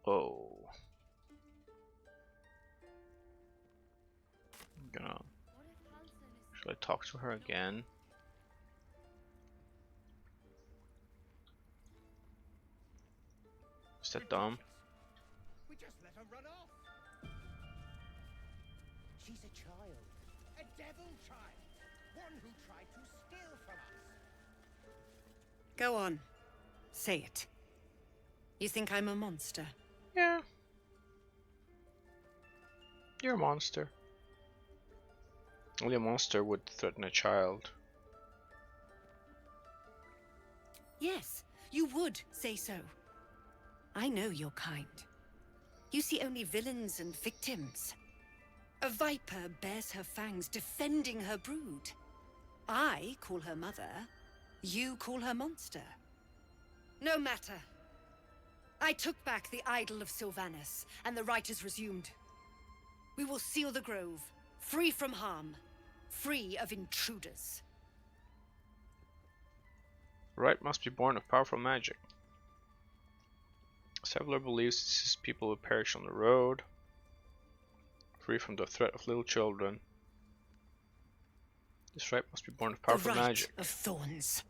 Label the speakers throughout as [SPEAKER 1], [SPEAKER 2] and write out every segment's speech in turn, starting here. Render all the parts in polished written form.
[SPEAKER 1] Oh. I'm gonna... Should I talk to her again? Is that dumb?
[SPEAKER 2] We just let her run off. She's a child. A devil child. One who tried to steal from us.
[SPEAKER 3] Go on. Say it. You think I'm a monster?
[SPEAKER 1] Yeah. You're a monster. Only a monster would threaten a child.
[SPEAKER 3] Yes, you would say so. I know your kind. You see only villains and victims. A viper bears her fangs defending her brood. I call her mother. You call her monster. No matter. I took back the idol of Sylvanus, and the rite is resumed. We will seal the grove, free from harm, free of intruders.
[SPEAKER 1] Right must be born of powerful magic. Sevler believes his people will perish on the road, free from the threat of little children. This right must be born of powerful magic.
[SPEAKER 3] The rite of thorns.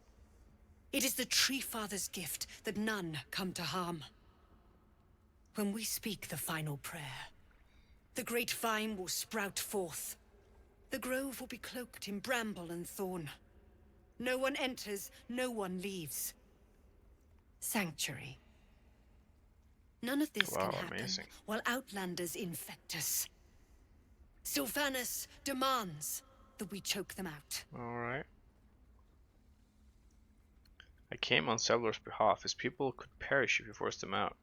[SPEAKER 3] It is the Tree Father's gift that none come to harm. When we speak the final prayer, the great vine will sprout forth. The grove will be cloaked in bramble and thorn. No one enters, no one leaves. Sanctuary. None of this can happen while Outlanders infect us. Sylvanus demands that we choke them out.
[SPEAKER 1] Alright. I came on Sevler's behalf. His people could perish if you forced them out.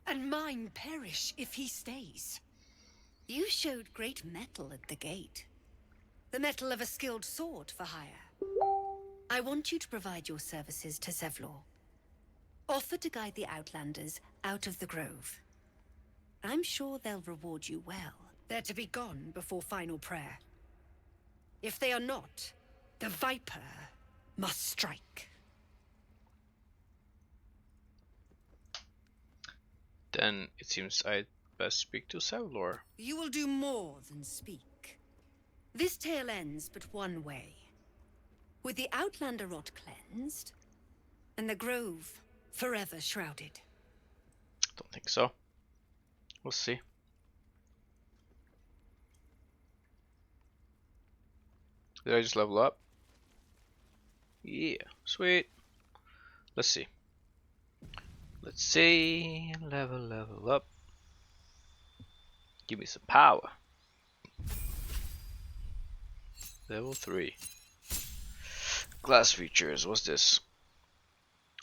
[SPEAKER 3] And mine perish if he stays. You showed great mettle at the gate. The mettle of a skilled sword for hire. I want you to provide your services to Zevlor. Offer to guide the Outlanders out of the grove. I'm sure they'll reward you well. They're to be gone before final prayer. If they are not, the Viper must strike.
[SPEAKER 1] Then it seems I'd best speak to Zevlor.
[SPEAKER 3] You will do more than speak. This tale ends but one way. With the Outlander rot cleansed, and the grove forever shrouded.
[SPEAKER 1] Don't think so. We'll see. Did I just level up? Yeah, sweet. Let's see. Let's see. Level up. Give me some power. Level 3. Class features. What's this?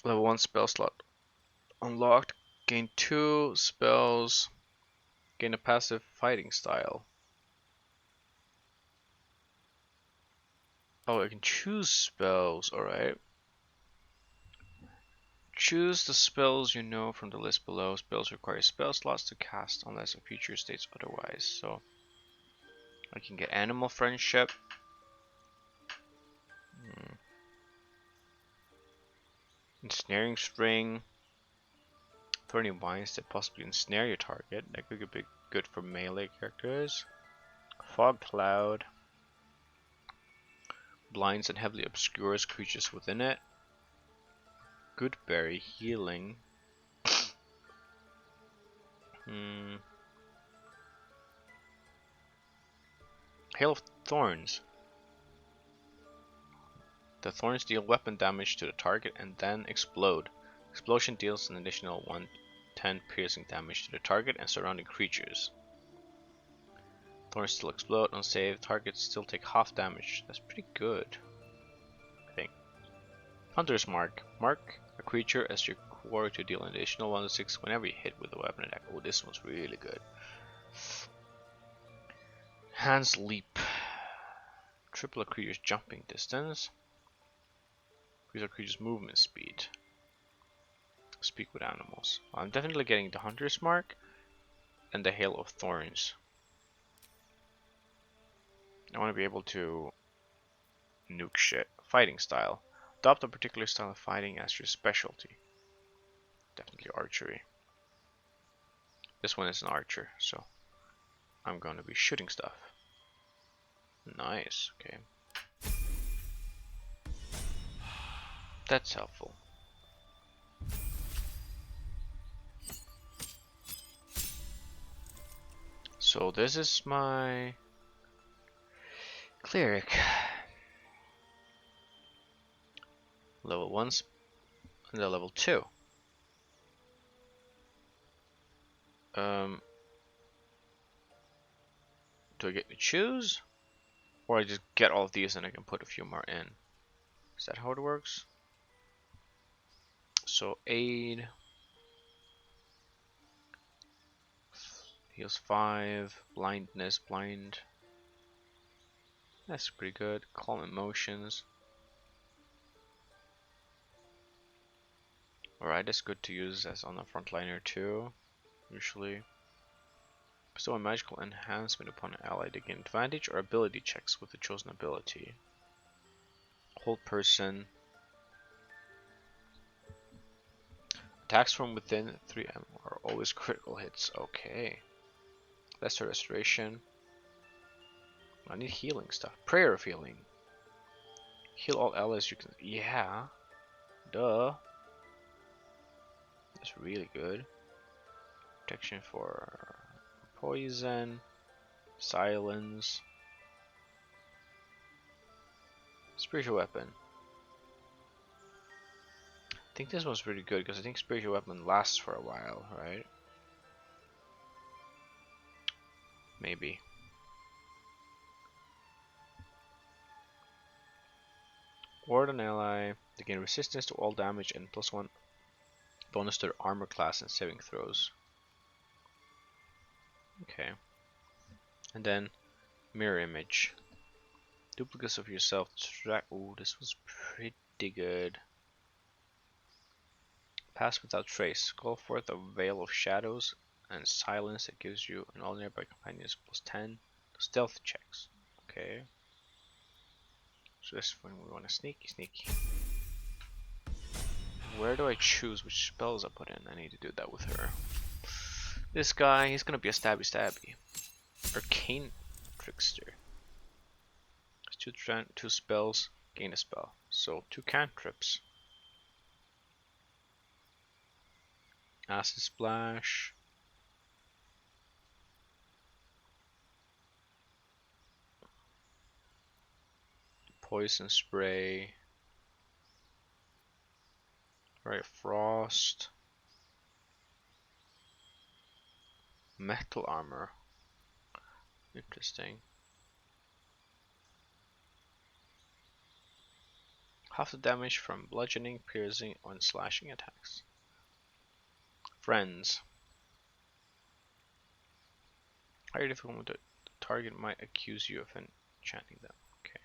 [SPEAKER 1] Level 1 spell slot unlocked. Gain 2 spells. Gain a passive fighting style. Oh, I can choose spells. Alright. Choose the spells you know from the list below. Spells require spell slots to cast unless a feature states otherwise. So I can get Animal Friendship. Ensnaring String. Thorny Vines that possibly ensnare your target. That could be good for melee characters. Fog Cloud. Blinds and heavily obscures creatures within it. Goodberry Healing. Hail of Thorns. The thorns deal weapon damage to the target and then explode. Explosion deals an additional 1d10 piercing damage to the target and surrounding creatures. Thorns still explode on save. Targets still take half damage. That's pretty good, I think. Hunter's Mark. Mark a creature as your quarry to deal an additional 1d6 whenever you hit with a weapon attack. Oh, this one's really good. Hand's Leap. Triple a creature's jumping distance. Increase a creature's movement speed. Speak with animals. I'm definitely getting the Hunter's Mark and the Hail of Thorns. I want to be able to nuke shit. Fighting style. Adopt a particular style of fighting as your specialty. Definitely archery. This one is an archer, so I'm going to be shooting stuff. Nice, okay. That's helpful. So this is my cleric. Level 1 and then level 2. Do I get to choose? Or I just get all of these and I can put a few more in? Is that how it works? So aid heals 5, blindness, blind. That's pretty good. Calm emotions. Alright, that's good to use as on the frontliner too, usually. Bestow a magical enhancement upon an ally to gain advantage or ability checks with the chosen ability. Hold person. Attacks from within 3M are always critical hits. Okay. Lesser restoration. I need healing stuff. Prayer of healing. Heal all allies you can. Yeah. Duh. That's really good. Protection for poison. Silence. Spiritual weapon. I think this one's pretty good because I think spiritual weapon lasts for a while, right? Maybe. Ward an ally. They gain resistance to all damage and +1 bonus to their armor class and saving throws. Okay. And then mirror image. Duplicates of yourself. Ooh, this was pretty good. Pass without trace. Call forth a veil of shadows and silence that gives you and all nearby companions +10 to stealth checks. Okay. So this one we want to sneaky. Where do I choose which spells I put in? I need to do that with her. This guy, he's gonna be a stabby. Arcane Trickster. Two spells, gain a spell. So 2 cantrips. Acid Splash. Poison Spray. Right, Frost. Metal Armor. Interesting. Half the damage from bludgeoning, piercing, and slashing attacks. Friends. Higher difficult, the target might accuse you of enchanting them. Okay.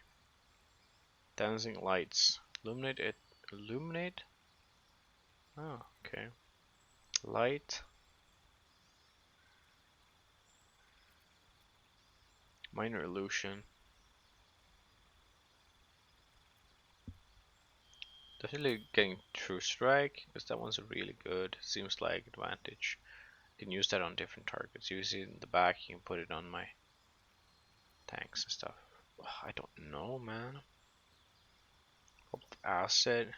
[SPEAKER 1] Dancing lights. Illuminate it. Illuminate? Oh, okay. Light. Minor illusion. Definitely getting True Strike, because that one's really good. Seems like advantage. You can use that on different targets. Use it in the back, you can put it on my tanks and stuff. I don't know, man. Acid.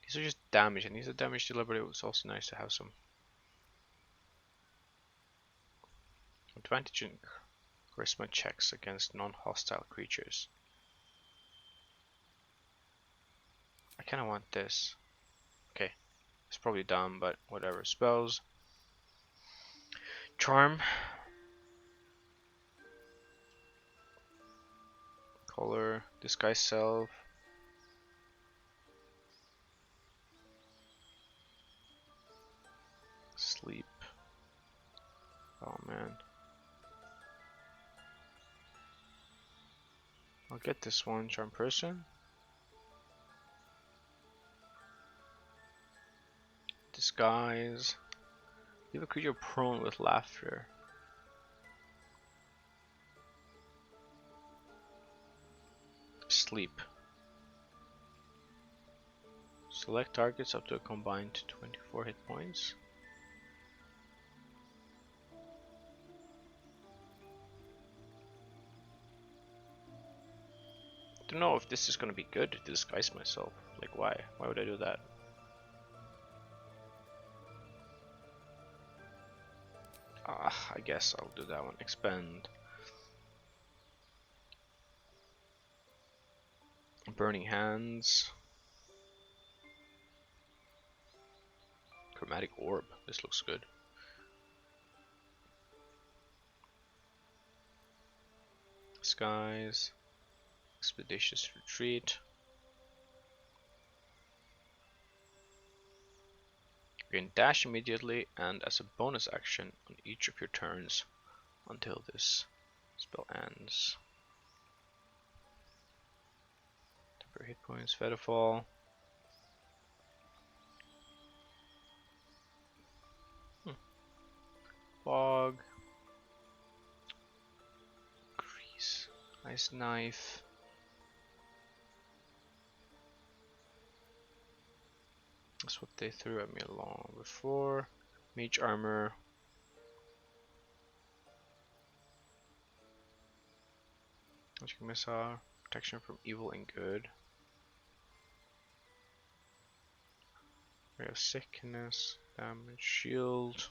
[SPEAKER 1] These are just damage, and these are damage delivery. It's also nice to have some advantage in charisma checks against non-hostile creatures. I kind of want this. Okay, it's probably dumb, but whatever. Spells. Charm. Color. Disguise self. Sleep. Oh man. I'll get this one. Charm person. Disguise. Leave a creature prone with laughter. Sleep. Select targets up to a combined 24 hit points. I don't know if this is gonna be good to disguise myself. Like, why? Why would I do that? I guess I'll do that one. Expend. Burning Hands. Chromatic Orb. This looks good. Skies. Expeditious Retreat. You can dash immediately and as a bonus action on each of your turns until this spell ends. Temporary hit points, Featherfall. Fog. Grease. Ice Knife. That's what they threw at me long before. Mage Armor. Magic Missile. Protection from evil and good. We have Sickness. Damage. Shield.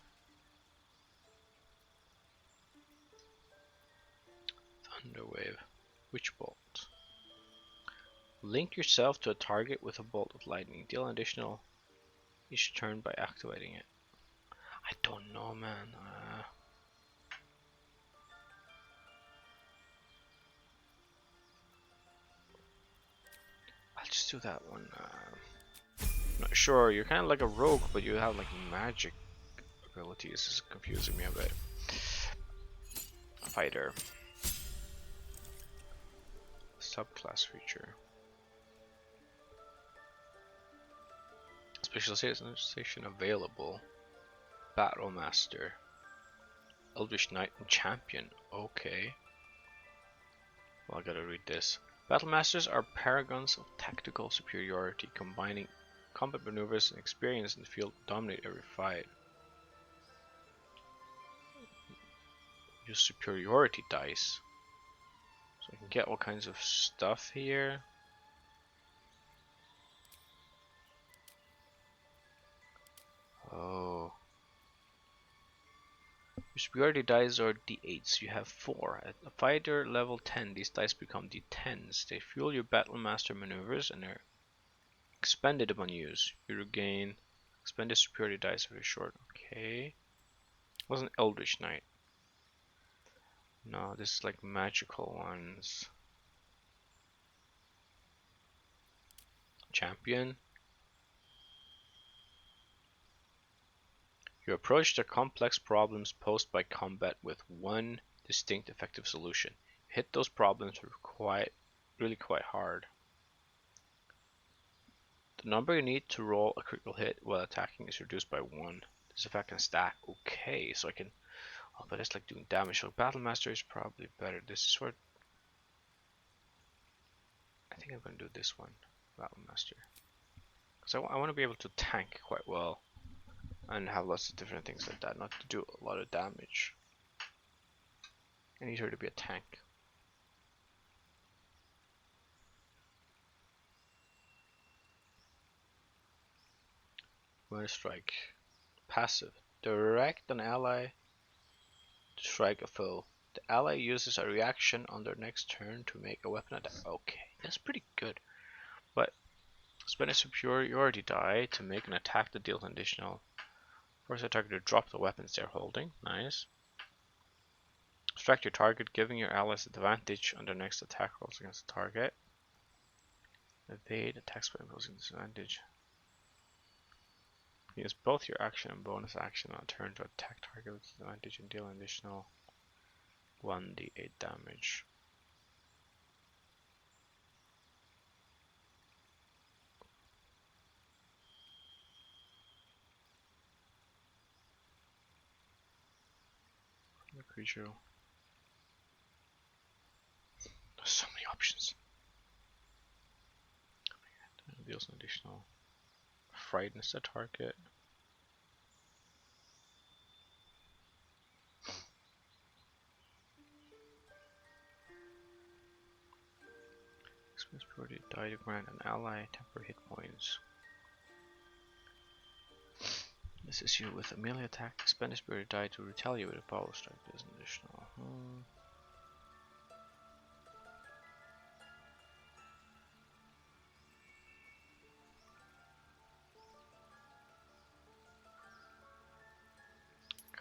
[SPEAKER 1] Thunderwave. Witch Bolt. Link yourself to a target with a bolt of lightning. Deal an additional each turn by activating it. I don't know, man. I'll just do that one. Not sure. You're kind of like a rogue, but you have like magic abilities. This is confusing me a bit. Fighter. Subclass feature. Specialization available. Battle Master. Eldritch Knight and Champion. Okay. Well, I gotta read this. Battle Masters are paragons of tactical superiority, combining combat maneuvers and experience in the field to dominate every fight. Use superiority dice. So I can get all kinds of stuff here. Oh. Your superiority dice are d8s. You have 4. At a fighter level 10, these dice become d10s. They fuel your battle master maneuvers and are expended upon use. You regain expended superiority dice every short. Okay. Wasn't Eldritch Knight. No, this is like magical ones. Champion. You approach the complex problems posed by combat with one distinct effective solution. Hit those problems really quite hard. The number you need to roll a critical hit while attacking is reduced by 1. This effect can stack. Okay, so I can... Oh, but it's like doing damage. So Battle Master is probably better. This is where... I think I'm going to do this one. Battle Master. Because I want to be able to tank quite well. And have lots of different things like that. Not to do a lot of damage. I need her to be a tank. Murder Strike. Passive. Direct an ally to strike a foe. The ally uses a reaction on their next turn to make a weapon attack. Okay, that's pretty good. But spend a superiority die to make an attack that deals an additional. Force the target to drop the weapons they're holding. Nice. Distract your target, giving your allies advantage on their next attack rolls against the target. Evade attacks by imposing disadvantage. Use both your action and bonus action on turn to attack target with disadvantage and deal an additional 1d8 damage. The creature. There's so many options. Deals an additional frightens the target. Experience priority die to grant an ally temporary hit points. This is you with a melee attack. Expend this priority die to retaliate with a power strike. There's an additional.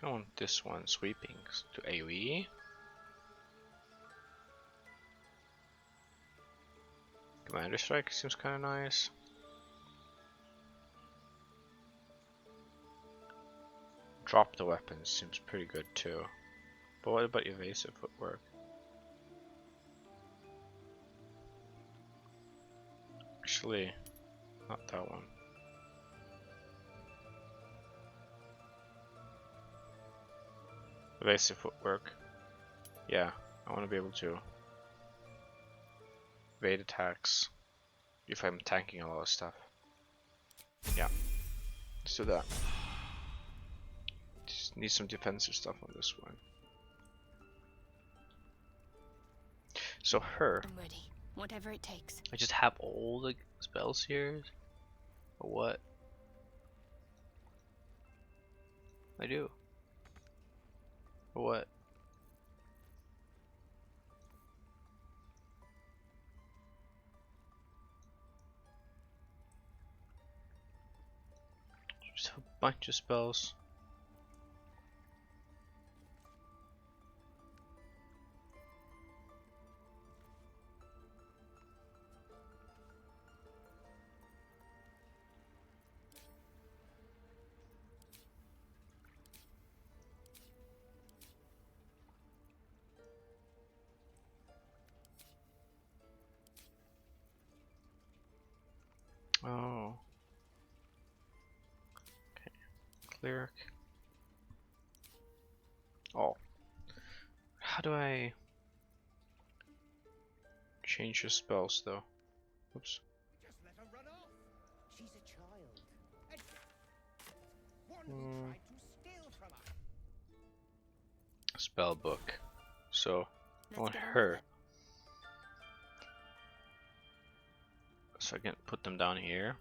[SPEAKER 1] I want this one sweeping to AoE. Commander strike seems kind of nice. Drop the weapons seems pretty good too. But what about evasive footwork? Actually, not that one. Evasive footwork. Yeah, I want to be able to evade attacks if I'm tanking a lot of stuff. Yeah, let's do that. Just need some defensive stuff on this one. So her.
[SPEAKER 4] I'm ready. Whatever it takes.
[SPEAKER 1] I just have all the spells here. Or what? I do. Or what? Just a bunch of spells. Oh. Okay. Cleric. Oh. How do I change your spells though? Oops.
[SPEAKER 2] Just let her run off. She's a child. One who tried to steal from us.
[SPEAKER 1] Spell book. So I want
[SPEAKER 4] Let's get on with
[SPEAKER 1] her.
[SPEAKER 4] it.
[SPEAKER 1] So I can put them down here.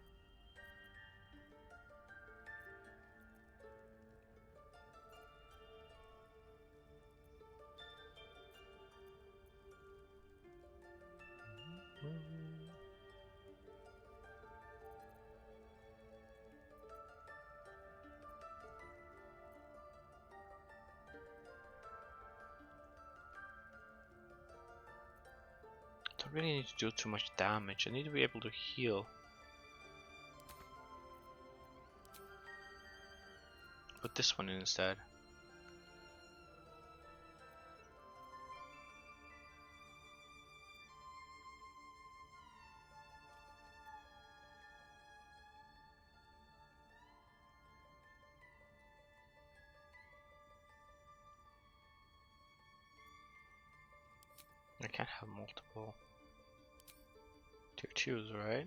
[SPEAKER 1] Don't really need to do too much damage. I need to be able to heal. Put this one in instead. I can't have multiple tier 2s, right?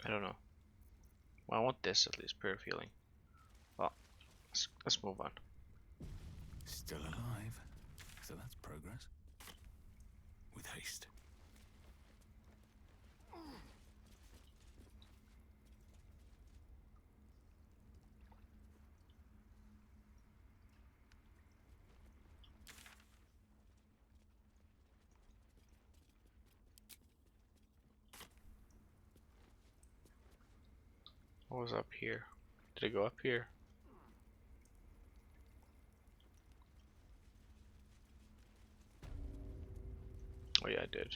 [SPEAKER 1] I don't know. Well, I want this at least, prayer of healing. Well, let's move on.
[SPEAKER 5] Still alive, so that's progress. With haste.
[SPEAKER 1] What was up here? Did it go up here? Oh yeah, I did.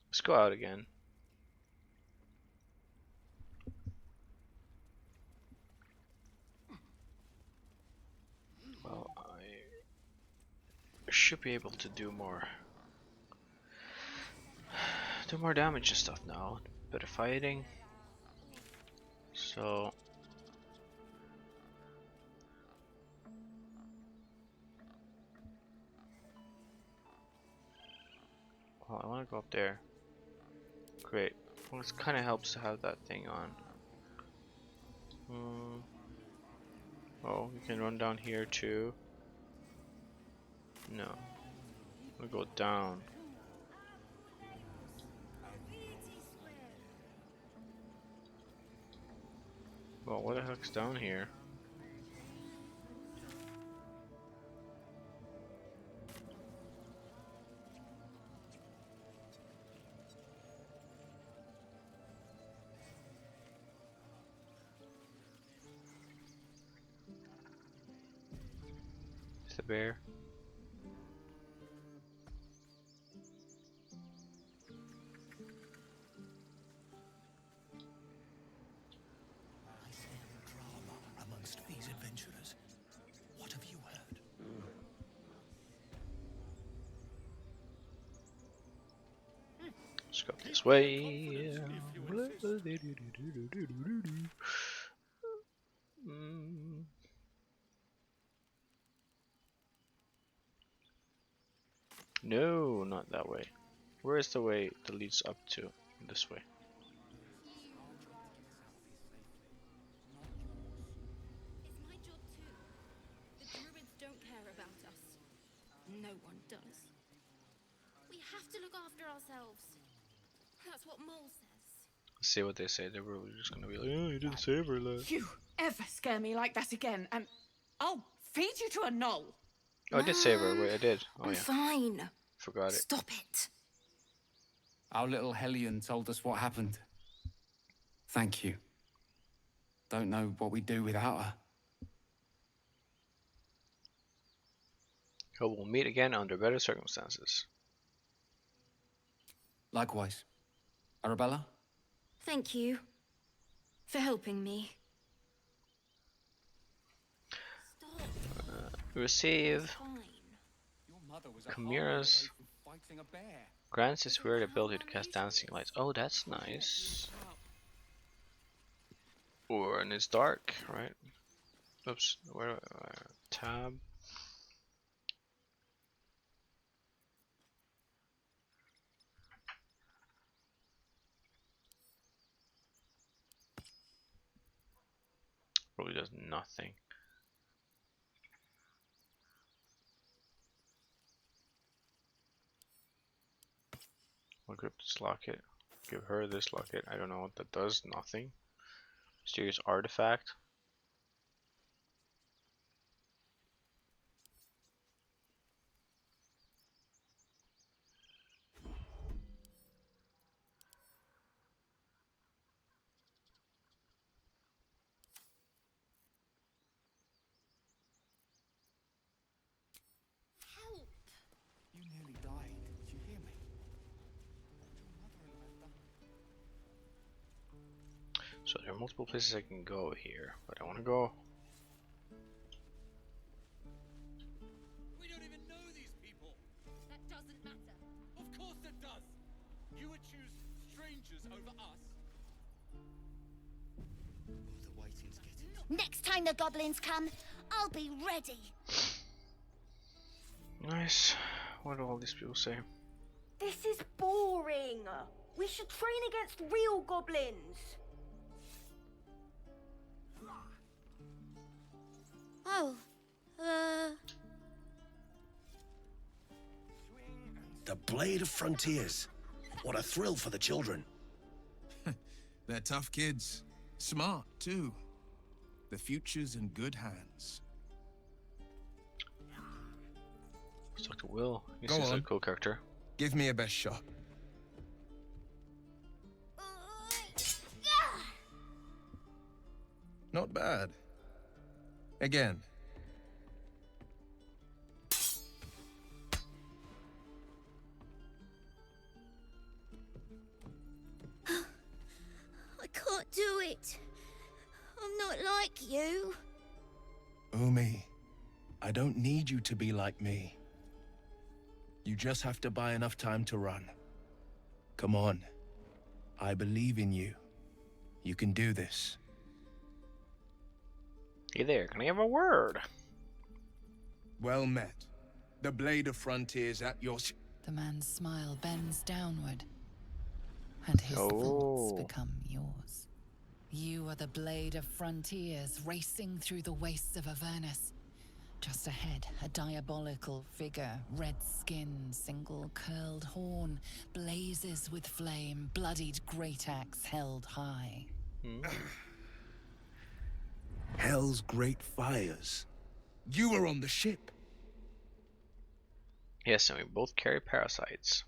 [SPEAKER 1] Let's go out again. Well, should be able to do more damage and stuff now. Better fighting. So oh, I want to go up there. Great. Well, it kind of helps to have that thing on. Oh, you can run down here too. No. I'm gonna go down. Well, what the heck's down here? It's the bear.
[SPEAKER 5] I smell drama amongst these adventurers. What have you heard?
[SPEAKER 1] Let's go this way. No, not that way. Where is the way that leads up to? This way.
[SPEAKER 4] It's my job too. The Druids don't care about us. No one does. We have to look after ourselves. That's what Mole says.
[SPEAKER 1] See what they say. They were just gonna be like, oh, you didn't save her, lad.
[SPEAKER 6] You ever scare me like that again, and I'll feed you to a knoll.
[SPEAKER 1] Oh, I did save her. Wait, I did. Oh
[SPEAKER 4] I'm
[SPEAKER 1] yeah,
[SPEAKER 4] fine.
[SPEAKER 1] forgot it.
[SPEAKER 4] Stop it.
[SPEAKER 7] Our little Hellion told us what happened. Thank you. Don't know what we'd do without her.
[SPEAKER 1] Hope we'll meet again under better circumstances.
[SPEAKER 7] Likewise. Arabella?
[SPEAKER 4] Thank you for helping me. Stop.
[SPEAKER 1] Receive
[SPEAKER 4] Fine.
[SPEAKER 7] Your mother was
[SPEAKER 1] Chimera's
[SPEAKER 7] fighting a bear.
[SPEAKER 1] grants its weird ability to cast dancing lights. Oh, that's nice. Or and it's dark, right? Oops. Where? Tab. Probably does nothing. I'll grip this locket. Give her this locket. I don't know what that does. Nothing. Mysterious artifact.
[SPEAKER 4] Help.
[SPEAKER 7] You nearly died. Did you hear me? What your mother and I have done.
[SPEAKER 1] So there are multiple places I can go here, but I want to go.
[SPEAKER 2] We don't even know these people.
[SPEAKER 4] That doesn't matter.
[SPEAKER 2] Of course it does. You would choose strangers over us.
[SPEAKER 5] The waiting's getting...
[SPEAKER 8] Next time the goblins come, I'll be ready.
[SPEAKER 1] Nice. What do all these people say?
[SPEAKER 9] This is boring. We should train against real goblins.
[SPEAKER 8] Oh,
[SPEAKER 10] The Blade of Frontiers. What a thrill for the children.
[SPEAKER 11] They're tough kids. Smart, too. The future's in good hands.
[SPEAKER 1] Let's talk to Will. He
[SPEAKER 11] Go
[SPEAKER 1] seems like
[SPEAKER 11] on.
[SPEAKER 1] a cool character.
[SPEAKER 11] Give me a best shot. Not bad. Again.
[SPEAKER 8] I can't do it. I'm not like you.
[SPEAKER 10] Umi, I don't need you to be like me.
[SPEAKER 5] You just have to buy enough time to run. Come on. I believe in you. You can do this.
[SPEAKER 1] Hey there, can I have a word?
[SPEAKER 5] Well met. The Blade of Frontiers at your...
[SPEAKER 12] The man's smile bends downward, and his thoughts become yours. You are the Blade of Frontiers, racing through the wastes of Avernus. Just ahead, a diabolical figure, red skin, single curled horn, blazes with flame, bloodied great axe held high.
[SPEAKER 5] Hell's great fires. You were on the ship.
[SPEAKER 1] Yes, and we both carry parasites.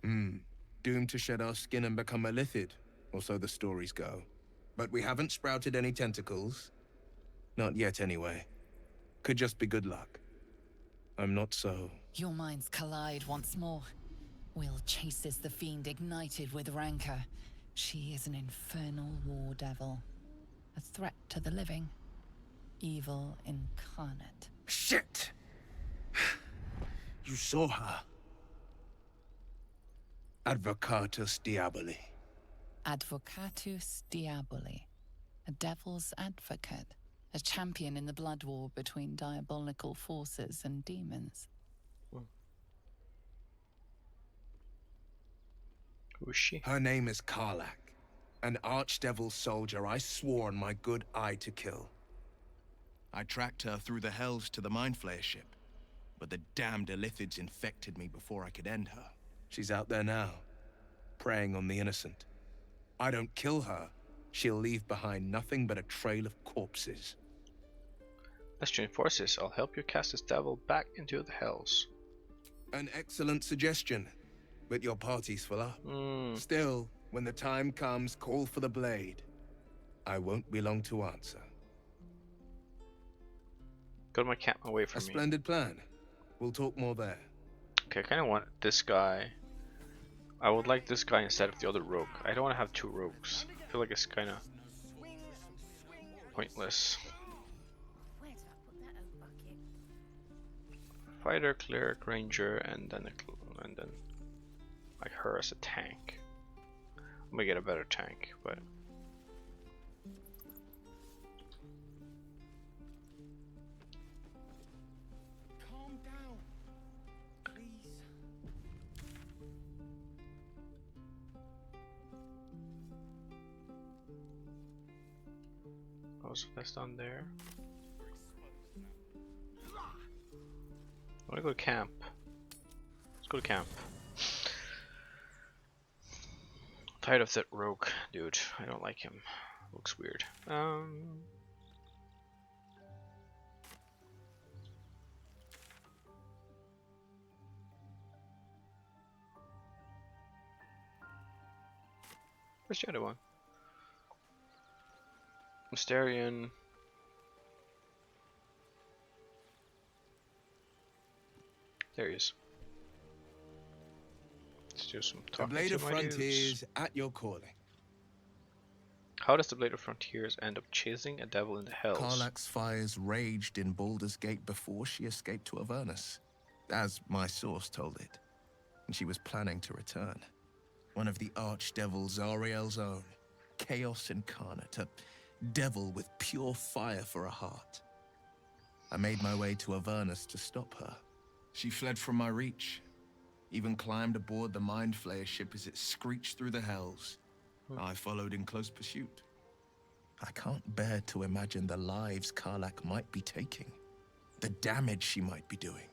[SPEAKER 5] Doomed to shed our skin and become a lithid, or so the stories go. But we haven't sprouted any tentacles. Not yet, anyway. Could just be good luck. I'm not so...
[SPEAKER 12] Your minds collide once more. Will chases the fiend ignited with rancor. She is an infernal war devil. A threat to the living. Evil incarnate.
[SPEAKER 5] Shit! You saw her. Advocatus Diaboli.
[SPEAKER 12] Advocatus Diaboli. A devil's advocate. A champion in the blood war between diabolical forces and demons.
[SPEAKER 1] Who is she?
[SPEAKER 5] Her name is Karlach. An archdevil soldier I swore on my good eye to kill.
[SPEAKER 11] I tracked her through the hells to the Mind Flayer ship, but the damned Illithids infected me before I could end her.
[SPEAKER 5] She's out there now, preying on the innocent. I don't kill her, she'll leave behind nothing but a trail of corpses.
[SPEAKER 1] Let's join forces. I'll help you cast this devil back into the hells.
[SPEAKER 5] An excellent suggestion, but your party's full up. Still, when the time comes, call for the blade. I won't be long to answer.
[SPEAKER 1] Go to my camp away from me.
[SPEAKER 5] A splendid plan. We'll talk more there.
[SPEAKER 1] Okay, I kind of want this guy. I would like this guy instead of the other rogue. I don't want to have two rogues. I feel like it's kind of pointless. Fighter, cleric, ranger, and then like her as a tank. I'm gonna get a better tank, but
[SPEAKER 2] Calm down, please.
[SPEAKER 1] oh, so that's down there. I wanna go to camp. Let's go to camp. Tired of that rogue dude. I don't like him. Looks weird. Where's the other one? Mysterian. There he is. Let's do some talking.
[SPEAKER 5] The Blade
[SPEAKER 1] to
[SPEAKER 5] of
[SPEAKER 1] my
[SPEAKER 5] Frontiers
[SPEAKER 1] dudes.
[SPEAKER 5] at your calling.
[SPEAKER 1] How does the Blade of Frontiers end up chasing a devil in the hells?
[SPEAKER 5] Karlach's fires raged in Baldur's Gate before she escaped to Avernus, as my source told it. And she was planning to return. One of the archdevils Zariel's own. Chaos incarnate, a devil with pure fire for a heart. I made my way to Avernus to stop her. She fled from my reach. Even climbed aboard the Mind Flayer ship as it screeched through the hells. I followed in close pursuit. I can't bear to imagine the lives Karlach might be taking. The damage she might be doing.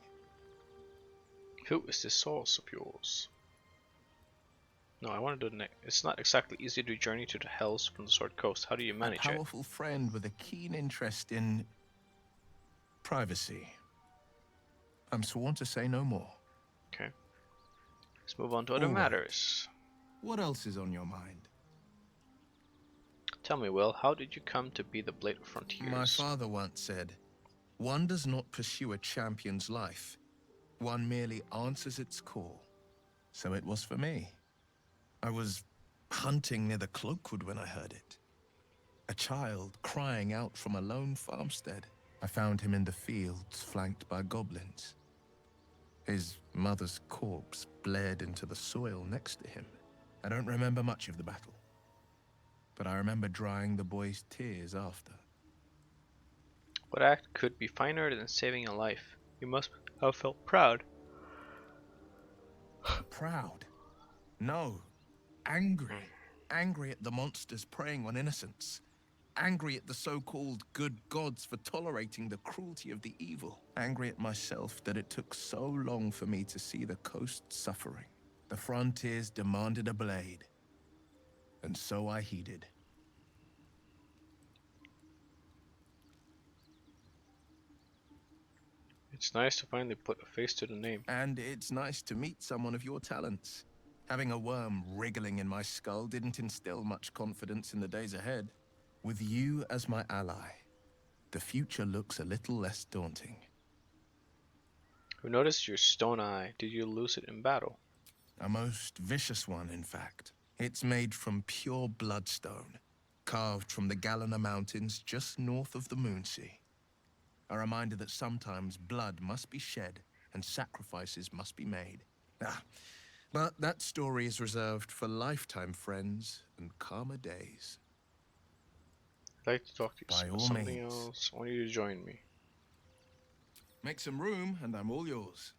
[SPEAKER 1] Who is this source of yours? No, I want to do the next. It's not exactly easy to journey to the hells from the Sword Coast. How do you manage
[SPEAKER 5] A
[SPEAKER 1] it?
[SPEAKER 5] powerful friend with a keen interest in... privacy. I'm sworn to say no more.
[SPEAKER 1] Okay. Let's move on to other
[SPEAKER 5] All right.
[SPEAKER 1] matters.
[SPEAKER 5] What else is on your mind?
[SPEAKER 1] Tell me, Will, how did you come to be the Blade of Frontiers?
[SPEAKER 5] My father once said, one does not pursue a champion's life. One merely answers its call. So it was for me. I was hunting near the Cloakwood when I heard it. A child crying out from a lone farmstead. I found him in the fields, flanked by goblins. His mother's corpse bled into the soil next to him. I don't remember much of the battle, but I remember drying the boy's tears after.
[SPEAKER 1] What act could be finer than saving a life? You must have felt proud.
[SPEAKER 5] Proud? No. Angry. Angry at the monsters preying on innocents. Angry at the so-called good gods for tolerating the cruelty of the evil. Angry at myself that it took so long for me to see the coast suffering. The frontiers demanded a blade, and so I heeded.
[SPEAKER 1] It's nice to finally put a face to the name.
[SPEAKER 5] And it's nice to meet someone of your talents. Having a worm wriggling in my skull didn't instill much confidence in the days ahead. With you as my ally, the future looks a little less daunting.
[SPEAKER 1] I've noticed your stone eye. Did you lose it in battle?
[SPEAKER 5] A most vicious one, in fact. It's made from pure bloodstone, carved from the Galena Mountains just north of the Moonsea. A reminder that sometimes blood must be shed and sacrifices must be made. But that story is reserved for lifetime friends and calmer days.
[SPEAKER 1] I'd like to talk to you
[SPEAKER 5] By
[SPEAKER 1] about
[SPEAKER 5] all
[SPEAKER 1] something
[SPEAKER 5] means.
[SPEAKER 1] else. I want you to join me.
[SPEAKER 11] Make some room, and I'm all yours.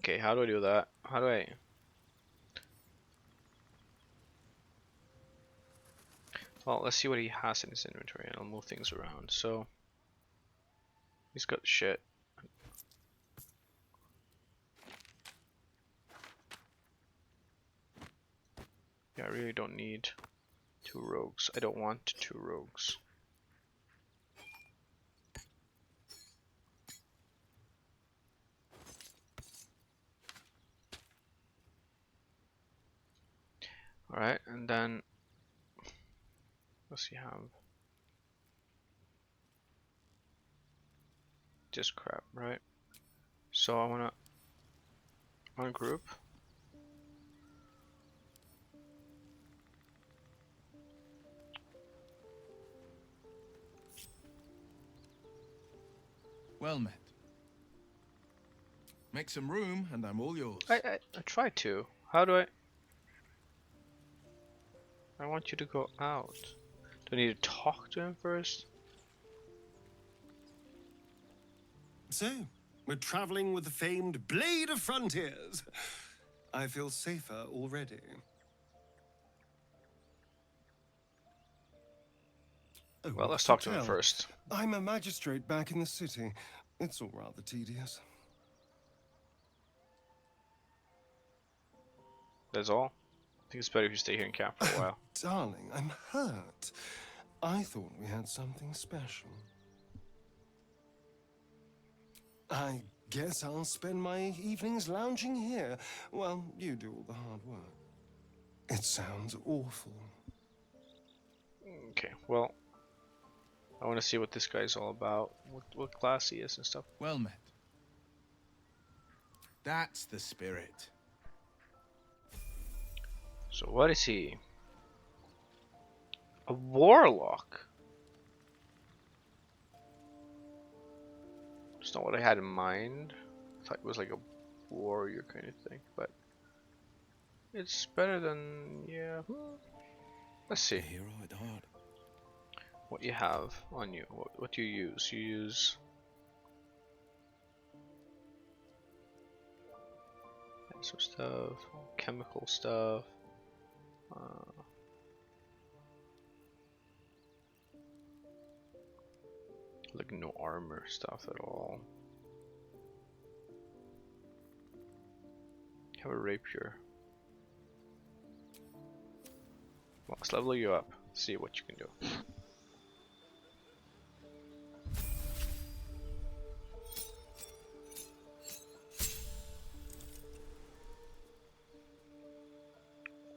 [SPEAKER 1] Okay, how do I do that? How do I... Well, let's see what he has in his inventory, and I'll move things around. So, he's got shit. Yeah, I really don't need 2 rogues. I don't want 2 rogues. Alright, and then what's he have? Just crap, right? So I wanna ungroup.
[SPEAKER 11] Well met. Make some room, and I'm all yours.
[SPEAKER 1] I tried to. How do I? I want you to go out. Do I need to talk to him first?
[SPEAKER 10] So, we're traveling with the famed Blade of Frontiers. I feel safer already. Oh,
[SPEAKER 1] Well, let's
[SPEAKER 10] to
[SPEAKER 1] talk to him
[SPEAKER 10] tell,
[SPEAKER 1] first.
[SPEAKER 10] I'm a magistrate back in the city. It's all rather tedious.
[SPEAKER 1] That's all. I think it's better if you stay here in camp for a while.
[SPEAKER 10] Darling, I'm hurt. I thought we had something special. I guess I'll spend my evenings lounging here while you do all the hard work. It sounds awful.
[SPEAKER 1] Okay, well, I want to see what this guy's all about, what class he is and stuff.
[SPEAKER 11] Well met. That's the spirit.
[SPEAKER 1] So what is he? A warlock? It's not what I had in mind. I thought it was like a warrior kind of thing, but it's better than, yeah. Let's see what you have on you. What do you use? You use some stuff, chemical stuff. Like no armor stuff at all. You have a rapier. Well, let's level you up. See what you can do.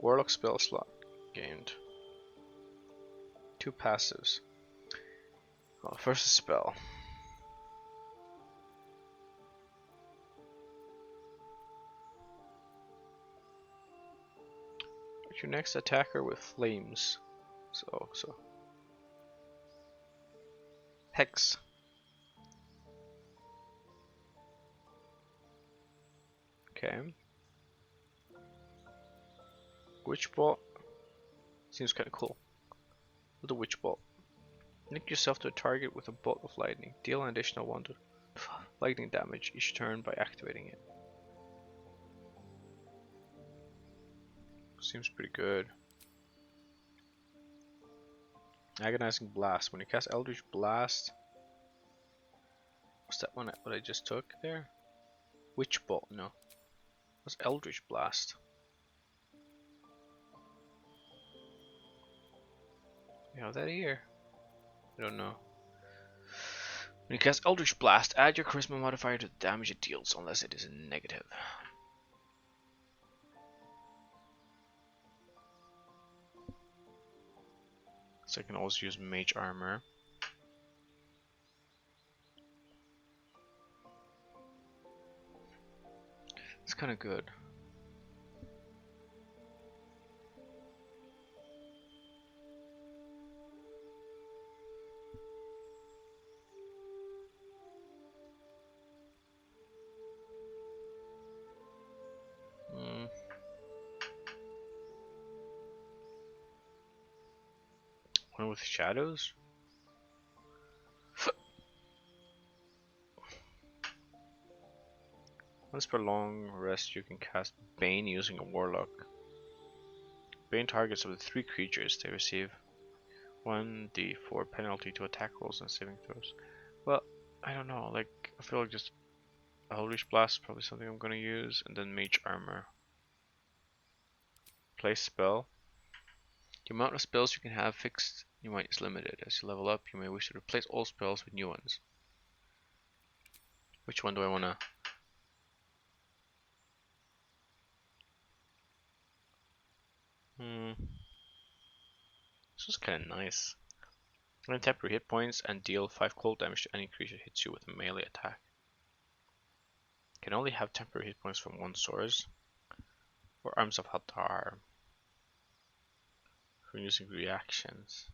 [SPEAKER 1] Warlock spell slot gained. 2 passives. Well, first a spell. Your next attacker with flames. So Hex. Okay. Witch bolt seems kind of cool. With a witch bolt, link yourself to a target with a bolt of lightning. Deal an additional 1 to lightning damage each turn by activating it. Seems pretty good. Agonizing Blast. When you cast Eldritch Blast, what's that one? What I just took there? Witch Bolt. No, what's Eldritch Blast? You have that here? I don't know. When you cast Eldritch Blast, add your Charisma modifier to the damage it deals, unless it is negative. So I can also use Mage Armor. It's kind of good. One with shadows? Once per long rest, you can cast Bane using a Warlock. Bane targets up to 3 creatures. They receive 1d4 penalty to attack rolls and saving throws. Well, I don't know. Like, I feel like just Eldritch Blast is probably something I'm gonna use, and then Mage Armor. Place spell. The amount of spells you can have fixed is limited. As you level up, you may wish to replace all spells with new ones. Which one do I wanna? This is kind of nice. Gain temporary hit points and deal 5 cold damage to any creature that hits you with a melee attack. Can only have temporary hit points from one source, or Arms of Hadar from using reactions.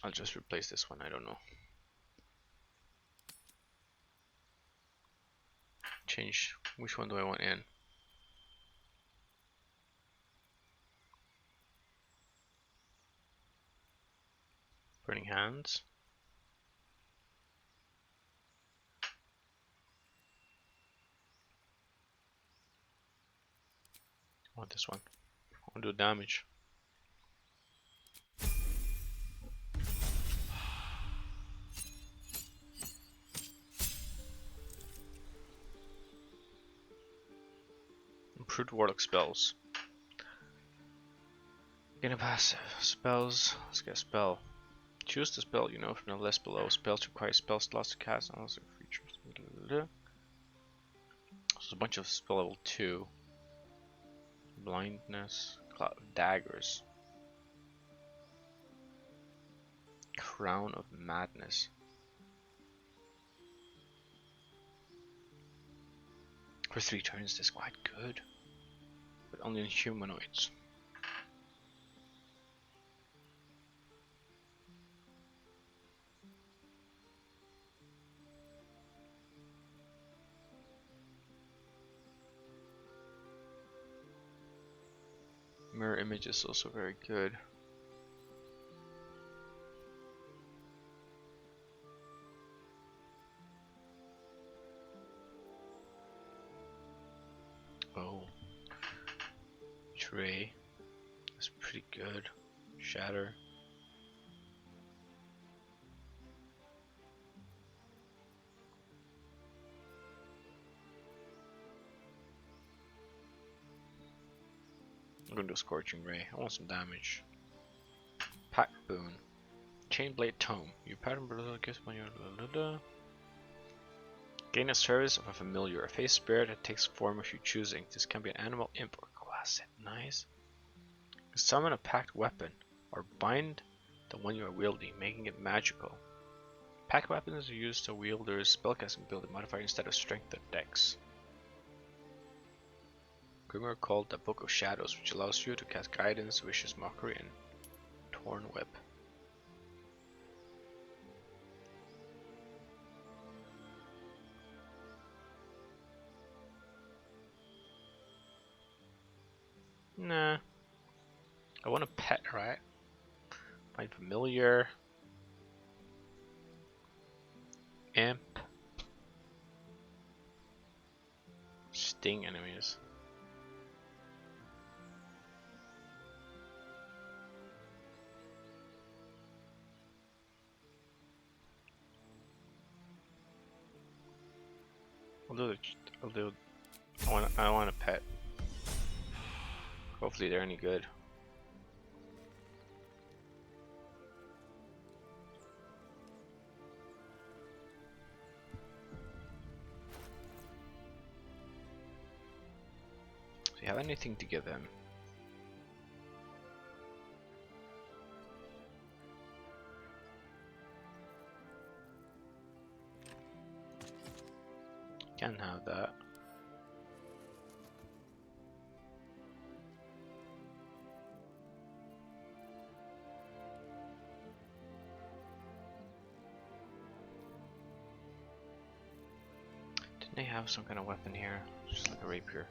[SPEAKER 1] I'll just replace this one, I don't know. Change, which one do I want in? Burning Hands. I want this one. I want to do damage. Improved Warlock spells. Gain a passive. Spells. Let's get a spell. Choose the spell you know from the list below. Spells require spell slots to cast on other features. So there's a bunch of spell level 2. Blindness. Cloud of Daggers. Crown of Madness. For 3 turns, this is quite good. But only in humanoids. Mirror image is also very good. Oh, Tray, that's pretty good. Shatter. I'm gonna do a Scorching Ray. I want some damage. Pack Boon. Chainblade Tome. Your pattern gives when you gain a service of a familiar, a face spirit that takes form of your choosing. This can be an animal, imp, or class. Nice. Summon a packed weapon, or bind the one you are wielding, making it magical. Packed weapons are used to wielder's spellcasting ability modifier instead of strength or dex. Grimoire called the Book of Shadows, which allows you to cast Guidance, Vicious Mockery, and Torn Whip. Nah. I want a pet, right? Find familiar. Imp. Sting enemies. I want a pet. Hopefully they're any good. Do you have anything to give them? Can have that. Didn't they have some kind of weapon here? Just like a rapier.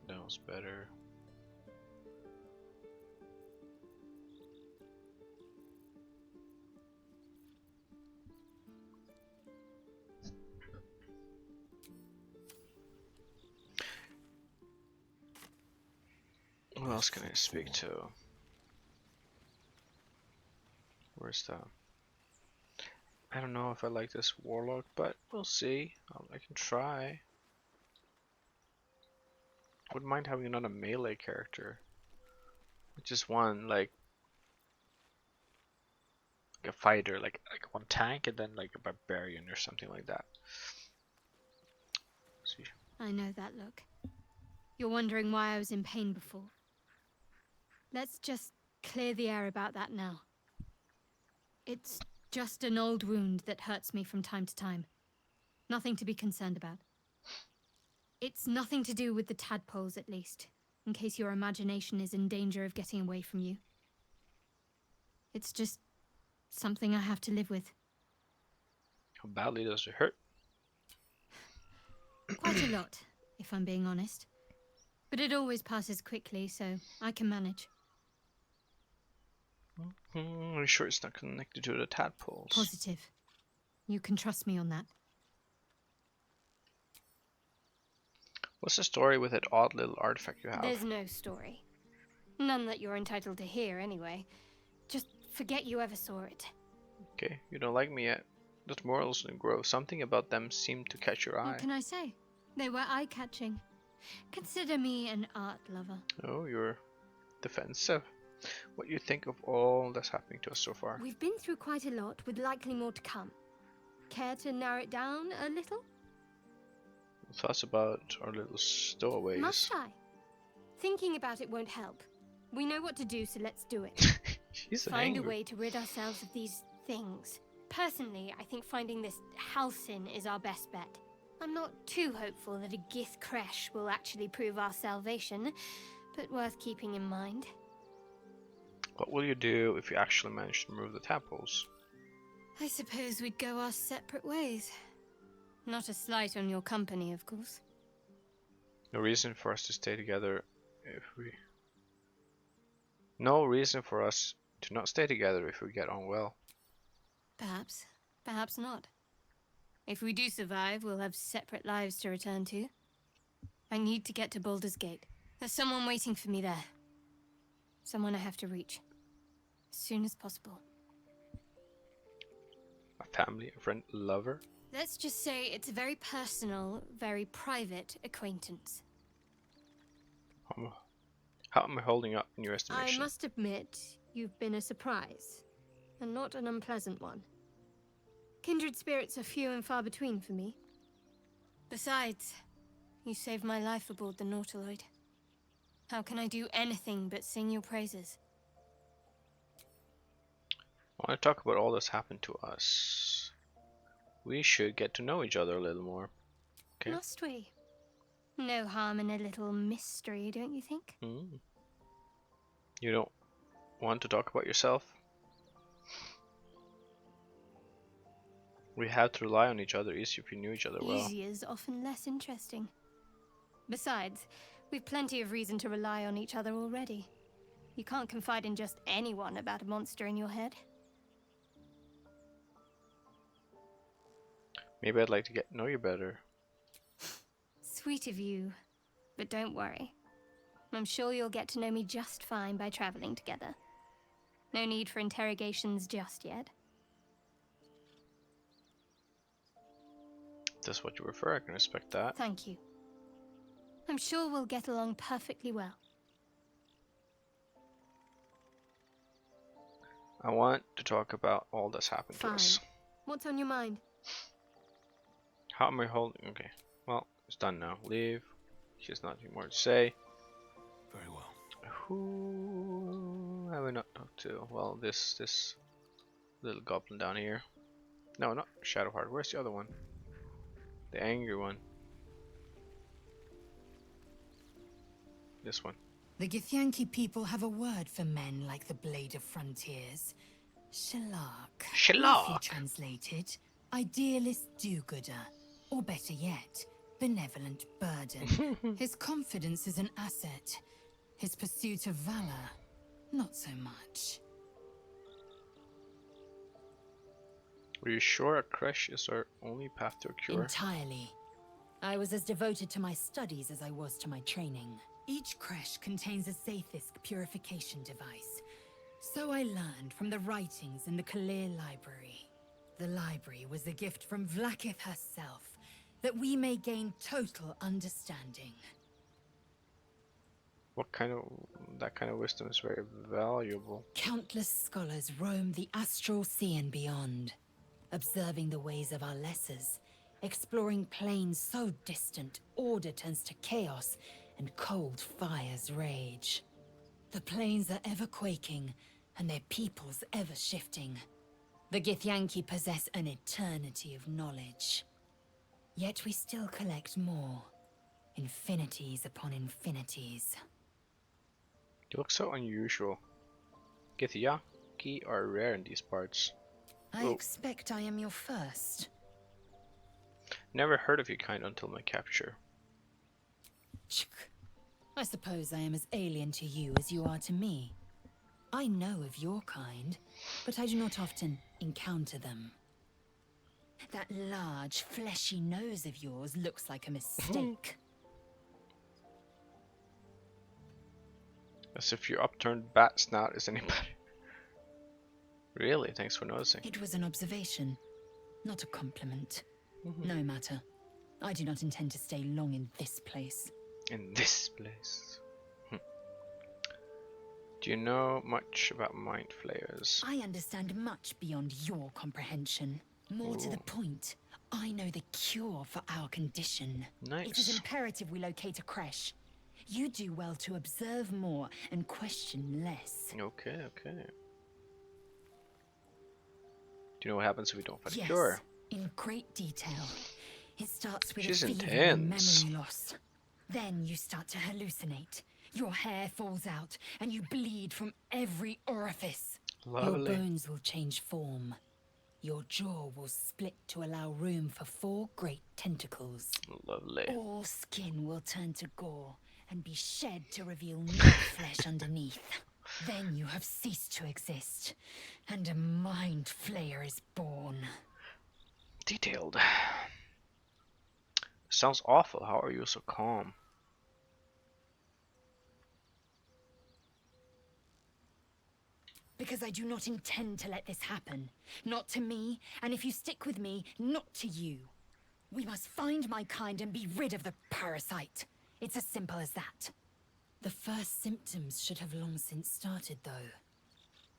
[SPEAKER 1] That was better. Who else can I speak to? Where's that? I don't know if I like this warlock, but we'll see. I can try. Wouldn't mind having another melee character. Just one like a fighter, like one tank, and then like a barbarian or something like that. See.
[SPEAKER 4] I know that look. You're wondering why I was in pain before. Let's just clear the air about that now. It's just an old wound that hurts me from time to time. Nothing to be concerned about. It's nothing to do with the tadpoles, at least, in case your imagination is in danger of getting away from you. It's just something I have to live with.
[SPEAKER 1] How badly does it hurt?
[SPEAKER 4] Quite a lot, if I'm being honest. But it always passes quickly, so I can manage.
[SPEAKER 1] Are you sure it's not connected to the tadpoles?
[SPEAKER 4] Positive. You can trust me on that.
[SPEAKER 1] What's the story with that odd little artifact you have?
[SPEAKER 4] There's no story. None that you're entitled to hear, anyway. Just forget you ever saw it.
[SPEAKER 1] Okay, you don't like me yet. Those morals in Grove, something about them seemed to catch your eye.
[SPEAKER 4] What can I say? They were eye-catching. Consider me an art lover.
[SPEAKER 1] Oh, you're defensive. What do you think of all that's happening to us so far?
[SPEAKER 4] We've been through quite a lot, with likely more to come. Care to narrow it down a little?
[SPEAKER 1] Thoughts about our little stowaways.
[SPEAKER 4] Must I? Thinking about it won't help. We know what to do, so let's do it. Find a way to rid ourselves of these things. Personally, I think finding this Halcyon is our best bet. I'm not too hopeful that a Gith crash will actually prove our salvation, but worth keeping in mind.
[SPEAKER 1] What will you do if you actually manage to remove the tadpoles?
[SPEAKER 4] I suppose we'd go our separate ways. Not a slight on your company, of course.
[SPEAKER 1] No reason for us to stay together if we... No reason for us to not stay together if we get on well.
[SPEAKER 4] Perhaps. Perhaps not. If we do survive, we'll have separate lives to return to. I need to get to Baldur's Gate. There's someone waiting for me there. Someone I have to reach. As soon as possible.
[SPEAKER 1] A family, a friend, a lover?
[SPEAKER 4] Let's just say it's a very personal, very private acquaintance.
[SPEAKER 1] How am I holding up in your estimation?
[SPEAKER 4] I must admit, you've been a surprise. And not an unpleasant one. Kindred spirits are few and far between for me. Besides, you saved my life aboard the Nautiloid. How can I do anything but sing your praises?
[SPEAKER 1] I want to talk about all that's happened to us. We should get to know each other a little more. Okay.
[SPEAKER 4] Must we? No harm in a little mystery, don't you think?
[SPEAKER 1] You don't want to talk about yourself? We have to rely on each other easy if we knew each other well.
[SPEAKER 13] Easy is often less interesting. Besides, we've plenty of reason to rely on each other already. You can't confide in just anyone about a monster in your head.
[SPEAKER 1] Maybe I'd like to get to know you better.
[SPEAKER 13] Sweet of you, but don't worry. I'm sure you'll get to know me just fine by traveling together. No need for interrogations just yet.
[SPEAKER 1] If that's what you prefer, I can respect that.
[SPEAKER 13] Thank you. I'm sure we'll get along perfectly well.
[SPEAKER 1] I want to talk about all that's happened to us.
[SPEAKER 13] What's on your mind?
[SPEAKER 1] How am I holding? Okay, well, it's done now. Leave. She has nothing more to say.
[SPEAKER 10] Very well.
[SPEAKER 1] Who have I not talked to? Well, this little goblin down here. No, not Shadowheart. Where's the other one? The angry one. This one.
[SPEAKER 12] The Githyanki people have a word for men like the Blade of Frontiers. Shalak. Roughly translated, idealist do-gooder. Or better yet, benevolent burden. His confidence is an asset. His pursuit of valor, not so much.
[SPEAKER 1] Are you sure a crash is our only path to a cure?
[SPEAKER 12] Entirely. I was as devoted to my studies as I was to my training. Each creche contains a Zaithisk purification device. So I learned from the writings in the Kalir Library. The library was a gift from Vlaakith herself, that we may gain total understanding.
[SPEAKER 1] That kind of wisdom is very valuable.
[SPEAKER 12] Countless scholars roam the astral sea and beyond, observing the ways of our lessers, exploring planes so distant order turns to chaos and cold fires rage. The planes are ever quaking, and their peoples ever shifting. The Githyanki possess an eternity of knowledge. Yet we still collect more. Infinities upon infinities.
[SPEAKER 1] You look so unusual. Githyanki are rare in these parts.
[SPEAKER 12] I expect I am your first.
[SPEAKER 1] Never heard of your kind until my capture.
[SPEAKER 12] I suppose I am as alien to you as you are to me. I know of your kind, but I do not often encounter them. That large, fleshy nose of yours looks like a mistake.
[SPEAKER 1] As if your upturned bat snout is any better. Really? Thanks for noticing.
[SPEAKER 12] It was an observation, not a compliment. No matter. I do not intend to stay long in this place.
[SPEAKER 1] In this place? Do you know much about mind flayers?
[SPEAKER 12] I understand much beyond your comprehension. More to the point, I know the cure for our condition.
[SPEAKER 1] Nice.
[SPEAKER 12] It is imperative we locate a creche. You do well to observe more and question less.
[SPEAKER 1] Okay, okay. Do you know what happens if we don't find a
[SPEAKER 12] Yes,
[SPEAKER 1] cure?
[SPEAKER 12] in great detail. It starts with
[SPEAKER 1] She's
[SPEAKER 12] a fever and
[SPEAKER 1] intense.
[SPEAKER 12] memory loss. Then you start to hallucinate. Your hair falls out, and you bleed from every orifice.
[SPEAKER 1] Lovely.
[SPEAKER 12] Your bones will change form. Your jaw will split to allow room for 4 great tentacles.
[SPEAKER 1] Lovely.
[SPEAKER 12] All skin will turn to gore and be shed to reveal new flesh underneath. Then you have ceased to exist, and a mind flayer is born.
[SPEAKER 1] Detailed. Sounds awful. How are you so calm?
[SPEAKER 12] Because I do not intend to let this happen. Not to me, and if you stick with me, not to you. We must find my kind and be rid of the parasite. It's as simple as that. The first symptoms should have long since started, though.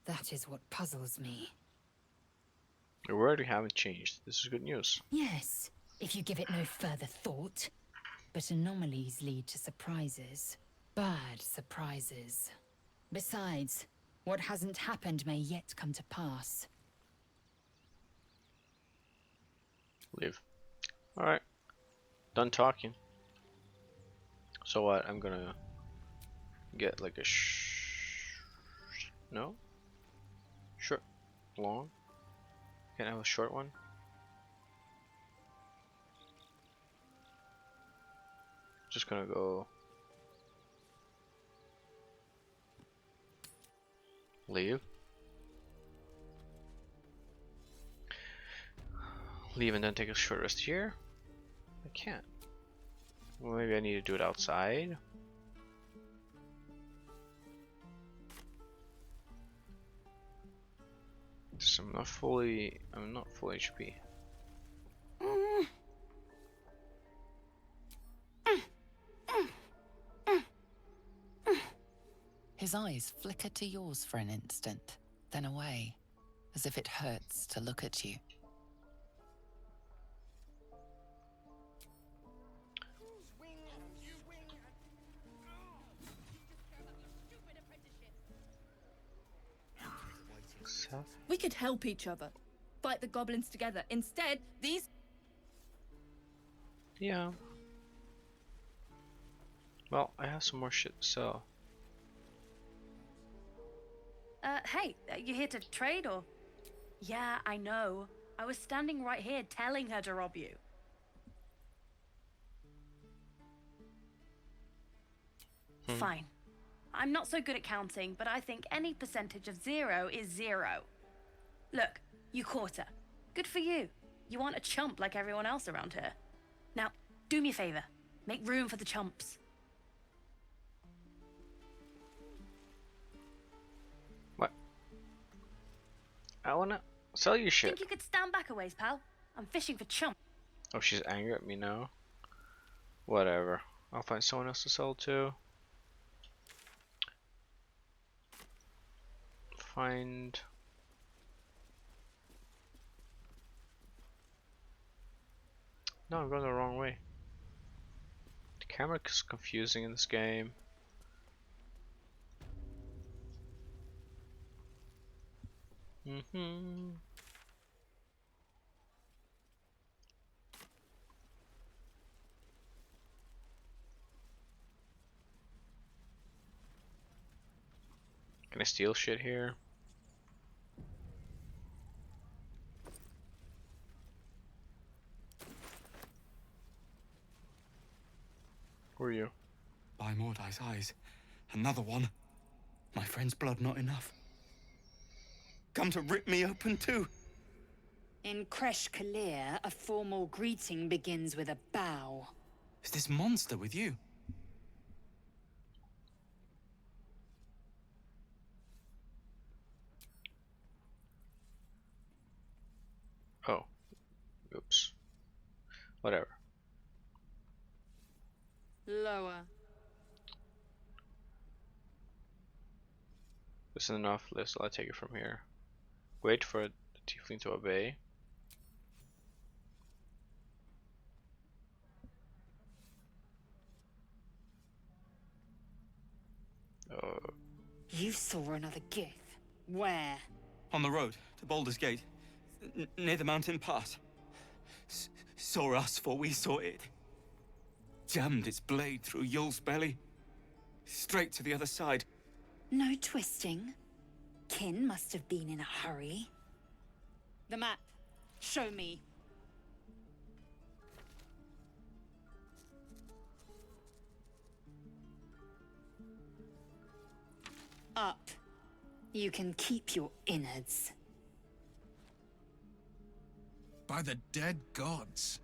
[SPEAKER 12] That is what puzzles me.
[SPEAKER 1] Your word haven't changed. This is good news.
[SPEAKER 12] Yes, if you give it no further thought. But anomalies lead to surprises. Bad surprises. Besides, what hasn't happened may yet come to pass.
[SPEAKER 1] Leave. Alright. Done talking. So what? I'm gonna get like a no? Short. Long? Can I have a short one? Just gonna go leave. Leave and then take a short rest here. I can't. Well, maybe I need to do it outside. So I'm not full HP.
[SPEAKER 12] His eyes flicker to yours for an instant, then away, as if it hurts to look at you.
[SPEAKER 14] We could help each other. Fight the goblins together. Instead, these...
[SPEAKER 1] Yeah. Well, I have some more shit to sell.
[SPEAKER 15] Hey, you here to trade or? Yeah, I know. I was standing right here telling her to rob you. Fine. I'm not so good at counting, but I think any percentage of 0 is 0. Look, you caught her. Good for you. You aren't a chump like everyone else around here. Now, do me a favor. Make room for the chumps.
[SPEAKER 1] What? I wanna sell you shit.
[SPEAKER 15] Think you could stand back a ways, pal? I'm fishing for chumps.
[SPEAKER 1] Oh, she's angry at me now? Whatever. I'll find someone else to sell to. Find... No, I'm going the wrong way. The camera is confusing in this game. Can I steal shit here? Who are you?
[SPEAKER 7] By Mordai's eyes, another one. My friend's blood not enough. Come to rip me open too.
[SPEAKER 16] In Kresh Kalir, a formal greeting begins with a bow.
[SPEAKER 7] Is this monster with you?
[SPEAKER 1] Oh. Oops. Whatever.
[SPEAKER 16] Lower.
[SPEAKER 1] This is enough list, I'll take it from here. Wait for the tiefling to obey.
[SPEAKER 16] You saw another gith. Where?
[SPEAKER 7] On the road to Baldur's Gate, near the mountain pass. Saw us, for we saw it. Jammed its blade through Yul's belly, straight to the other side.
[SPEAKER 16] No twisting. Kin must have been in a hurry. The map. Show me. Up. You can keep your innards.
[SPEAKER 5] By the dead gods,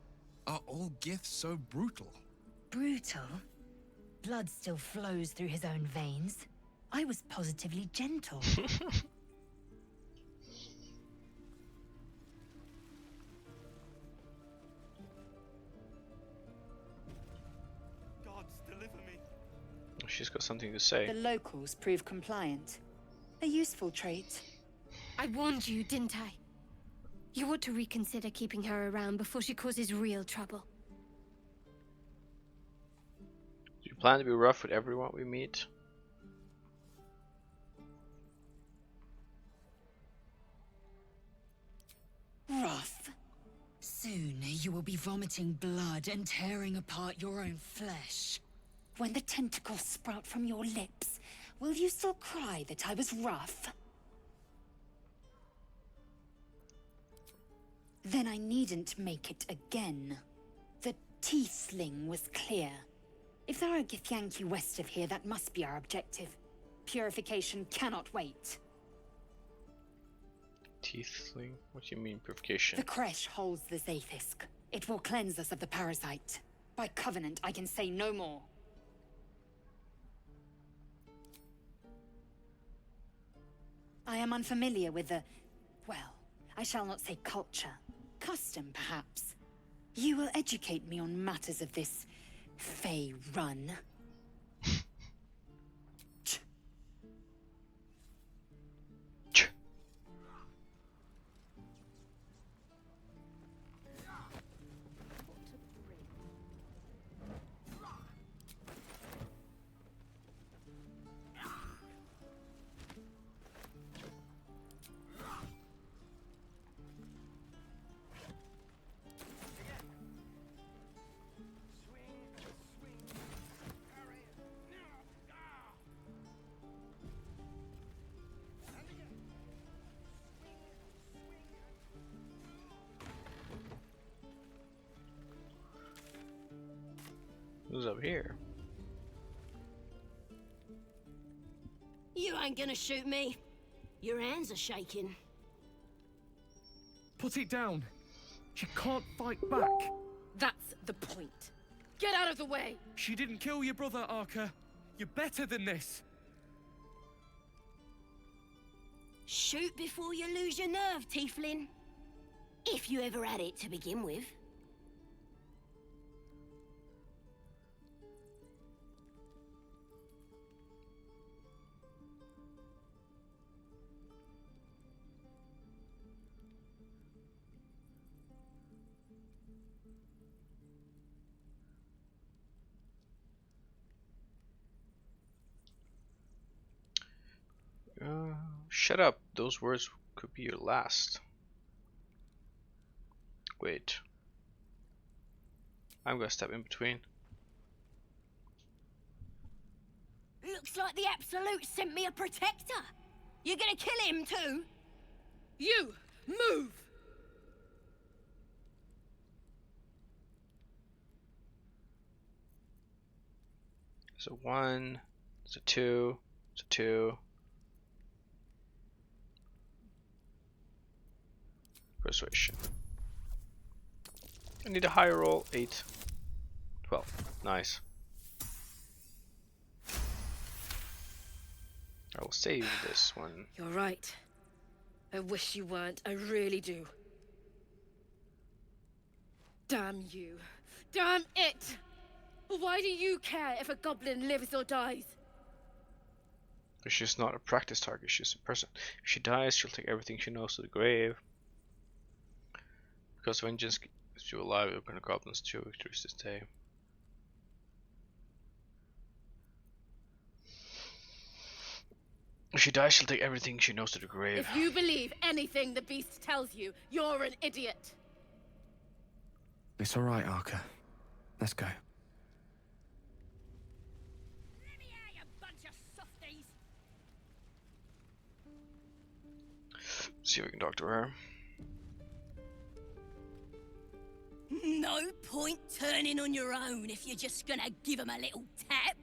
[SPEAKER 5] are all giths so brutal?
[SPEAKER 17] Brutal? Blood still flows through his own veins. I was positively gentle.
[SPEAKER 7] Gods, deliver me.
[SPEAKER 1] She's got something to say.
[SPEAKER 16] The locals prove compliant. A useful trait.
[SPEAKER 13] I warned you, didn't I? You ought to reconsider keeping her around before she causes real trouble.
[SPEAKER 1] Do you plan to be rough with everyone we meet?
[SPEAKER 17] Rough. Soon you will be vomiting blood and tearing apart your own flesh.
[SPEAKER 16] When the tentacles sprout from your lips, will you still cry that I was rough? Then I needn't make it again. The tiefling was clear. If there are Githyanki west of here, that must be our objective. Purification cannot wait.
[SPEAKER 1] Teethling? What do you mean, purification?
[SPEAKER 16] The creche holds the Zaithisk. It will cleanse us of the parasite. By covenant, I can say no more. I am unfamiliar with the... well, I shall not say culture. Custom, perhaps. You will educate me on matters of this... Fey run.
[SPEAKER 1] Who's up here?
[SPEAKER 18] You ain't gonna shoot me. Your hands are shaking.
[SPEAKER 19] Put it down. She can't fight back.
[SPEAKER 14] That's the point. Get out of the way!
[SPEAKER 19] She didn't kill your brother, Arca. You're better than this.
[SPEAKER 18] Shoot before you lose your nerve, Tiefling. If you ever had it to begin with.
[SPEAKER 1] Shut up. Those words could be your last. Wait. I'm gonna step in between.
[SPEAKER 18] Looks like the Absolute sent me a protector. You're gonna kill him too?
[SPEAKER 14] You! Move!
[SPEAKER 1] So 1, it's a 2, it's a 2. Persuasion. I need a higher roll. 8. 12. Nice. I will save this one.
[SPEAKER 14] You're right. I wish you weren't. I really do. Damn you. Damn it! Why do you care if a goblin lives or dies?
[SPEAKER 1] She's not a practice target, she's a person. If she dies, she'll take everything she knows to the grave. Because vengeance keeps you alive, open the goblins 2 victories this day. If she dies, she'll take everything she knows to the grave.
[SPEAKER 14] If you believe anything the beast tells you, you're an idiot.
[SPEAKER 19] It's all right, Arca. Let's go.
[SPEAKER 18] Let me out, you bunch of softies.
[SPEAKER 1] See if we can talk to her.
[SPEAKER 18] No point turning on your own if you're just gonna give them a little tap.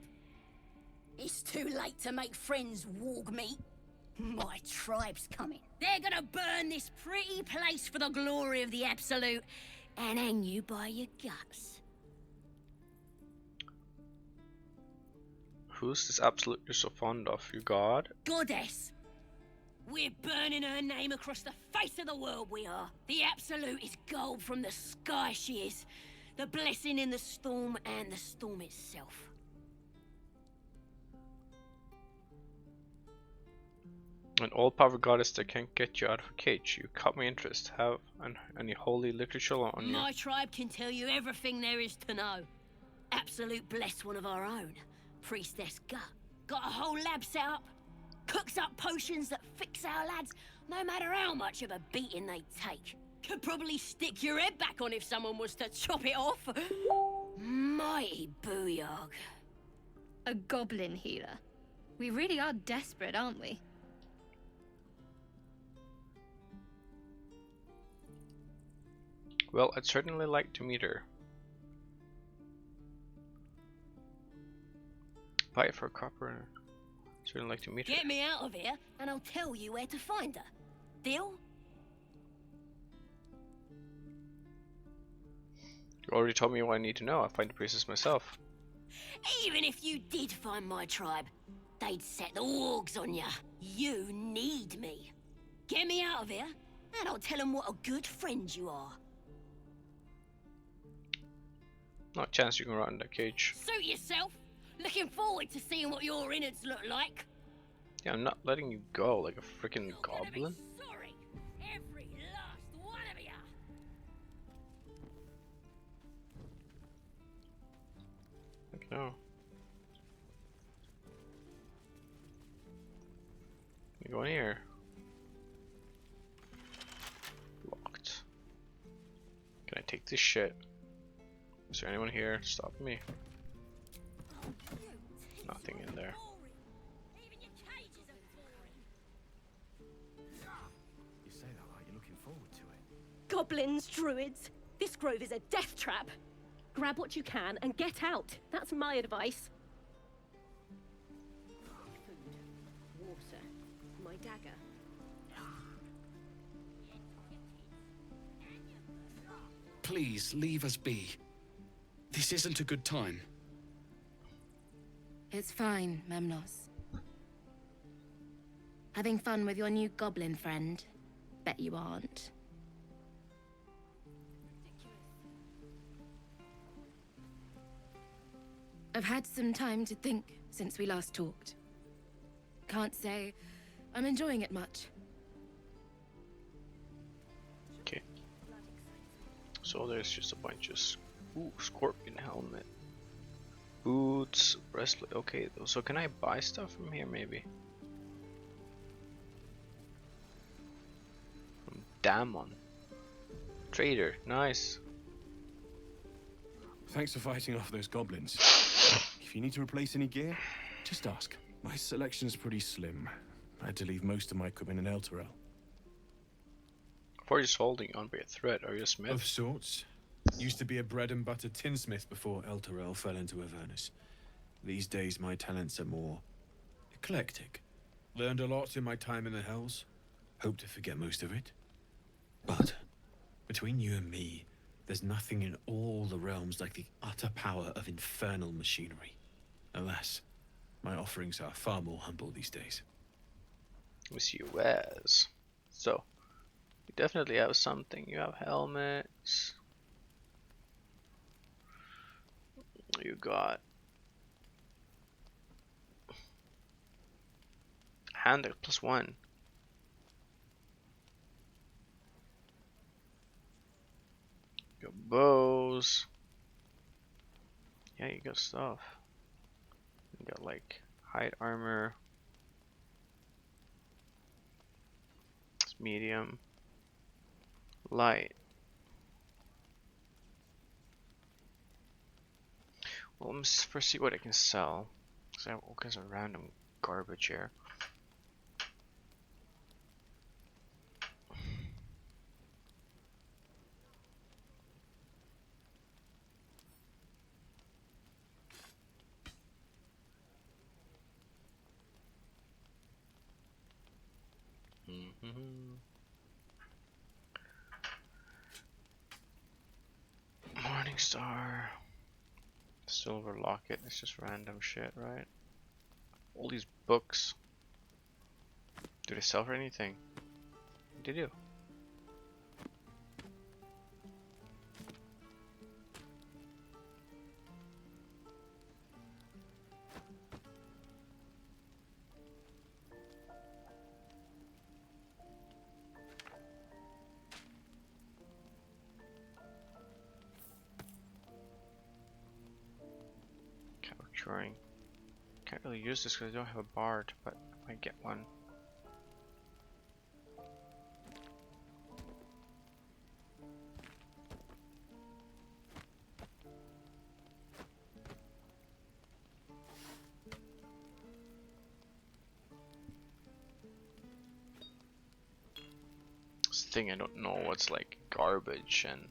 [SPEAKER 18] It's too late to make friends, warg meat. My tribe's coming. They're gonna burn this pretty place for the glory of the Absolute and hang you by your guts.
[SPEAKER 1] Who's this Absolute you're so fond of? Your god?
[SPEAKER 18] Goddess. We're burning her name across the face of the world, we are. The Absolute is gold from the sky, she is. The blessing in the storm and the storm itself.
[SPEAKER 1] An all-powerful goddess that can't get you out of a cage. You caught my interest. Have any holy literature on you?
[SPEAKER 18] My tribe can tell you everything there is to know. Absolute blessed one of our own. Priestess Gut. Got a whole lab set up. Cooks up potions that fix our lads, no matter how much of a beating they take. Could probably stick your head back on if someone was to chop it off. Mighty booyog.
[SPEAKER 13] A goblin healer. We really are desperate, aren't we?
[SPEAKER 1] Well, I'd certainly like to meet her. pipe for copper. Certainly like to meet her.
[SPEAKER 18] Get me out of here, and I'll tell you where to find her. Deal?
[SPEAKER 1] You already told me what I need to know. I'll find the priestess myself.
[SPEAKER 18] Even if you did find my tribe, they'd set the wargs on ya. You need me. Get me out of here, and I'll tell them what a good friend you are.
[SPEAKER 1] Not a chance you can rot in that cage.
[SPEAKER 18] Suit yourself. Looking forward to seeing what your innards look like.
[SPEAKER 1] Yeah, I'm not letting you go like a freaking goblin.
[SPEAKER 18] Sorry, every last one of ya.
[SPEAKER 1] Like, no. You go in here. Locked. Can I take this shit? Is there anyone here? Stop me. Nothing in there.
[SPEAKER 19] You say that like you're looking forward to it.
[SPEAKER 9] Goblins, druids. This grove is a death trap. Grab what you can and get out. That's my advice. Food, water, my dagger.
[SPEAKER 19] Please, leave us be. This isn't a good time.
[SPEAKER 15] It's fine, Memnos. Having fun with your new goblin friend? Bet you aren't. I've had some time to think since we last talked. Can't say I'm enjoying it much.
[SPEAKER 1] Okay. So there's just a bunch of scorpion helmet. Boots, breastplate. Okay, so can I buy stuff from here maybe? From Damon. Trader, nice.
[SPEAKER 19] Thanks for fighting off those goblins. If you need to replace any gear, just ask. My selection's pretty slim. I had to leave most of my equipment in Elturel.
[SPEAKER 1] Or just holding on by a thread. Are you a smith?
[SPEAKER 20] Of sorts. Used to be a bread and butter tinsmith before Elturel fell into Avernus. These days my talents are more eclectic. Learned a lot in my time in the Hells. Hope to forget most of it. But between you and me, there's nothing in all the realms like the utter power of infernal machinery. Alas, my offerings are far more humble these days.
[SPEAKER 1] Monsieur Wes. So, you definitely have something. You have helmets. You got hand +1. You got bows. Yeah, you got stuff. You got like hide armor. It's medium. Light. Well, let me first see what I can sell. Because I have all kinds of random garbage here. Morning Star. Silver locket. It's just random shit, right? All these books. Do they sell for anything? They do. Capturing. Can't really use this because I don't have a bard, but I might get one. This thing I don't know what's like garbage and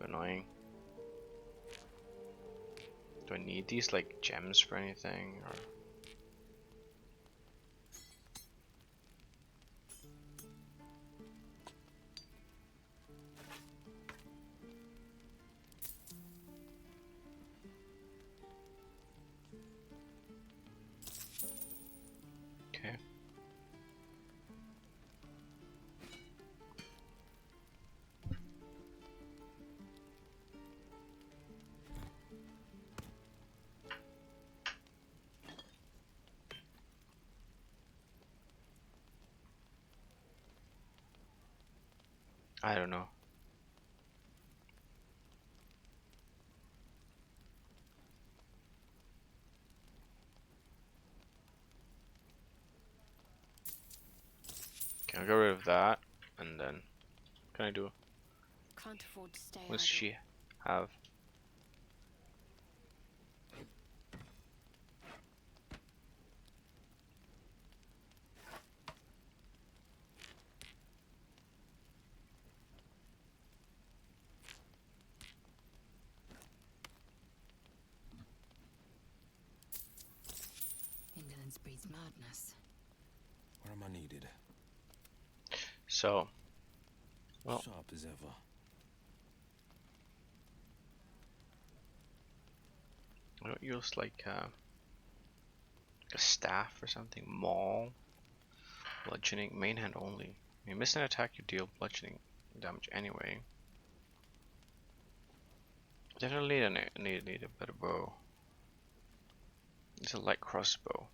[SPEAKER 1] annoying. Do I need these like gems for anything? Or... Okay. I don't know. Okay, I'll get rid of that, and then what can I do?
[SPEAKER 13] Can't afford to stay
[SPEAKER 1] What does
[SPEAKER 13] idle.
[SPEAKER 1] she have?
[SPEAKER 17] Indolence breeds madness.
[SPEAKER 10] Where am I needed?
[SPEAKER 1] So, well,
[SPEAKER 10] Sharp as ever.
[SPEAKER 1] I don't use like a staff or something. Maul, bludgeoning, main hand only. When you miss an attack, you deal bludgeoning damage anyway. Definitely need a better bow. It's a light crossbow.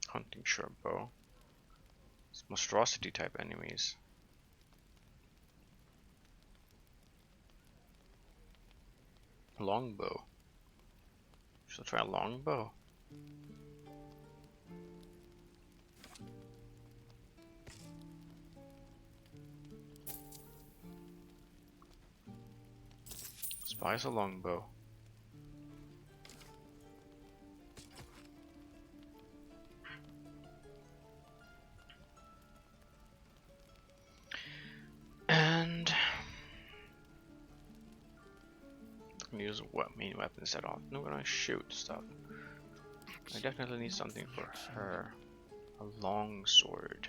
[SPEAKER 1] Hunting short bow. It's monstrosity type enemies. Longbow. Should I try a longbow? Spies a longbow. And I'm gonna use what main weapon instead of I'm gonna shoot stuff. I definitely need something for her. A long sword.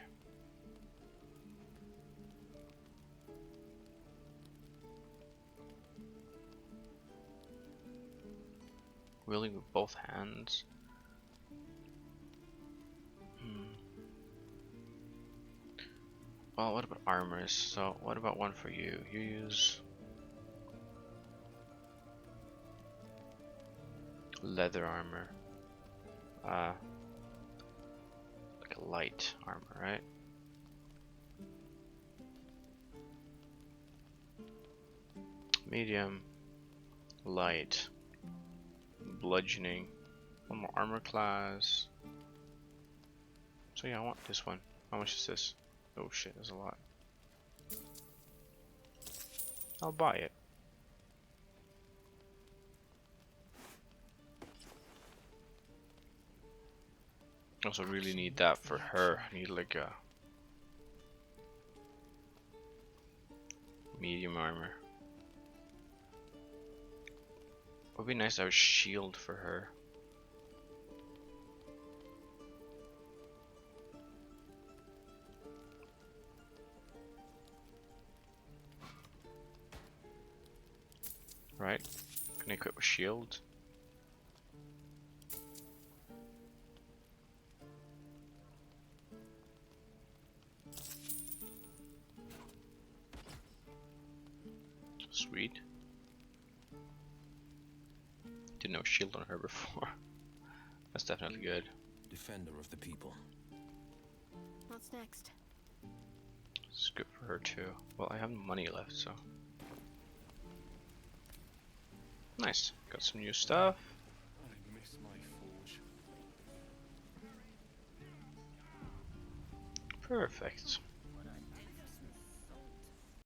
[SPEAKER 1] Wielding with both hands. Well, what about armors? So, what about one for you? You use leather armor. Like a light armor, right? Medium, light, bludgeoning, one more armor class. So yeah, I want this one. How much is this? Oh shit, there's a lot. I'll buy it. Also really need that for her. I need like a medium armor. Would be nice to have a shield for her. Right? Can I equip a shield? Sweet. Didn't know shield on her before. That's definitely good.
[SPEAKER 10] Defender of the people.
[SPEAKER 13] What's next?
[SPEAKER 1] It's good for her too. Well, I have money left, so. Nice. Got some new stuff.
[SPEAKER 19] I miss my forge.
[SPEAKER 1] Perfect.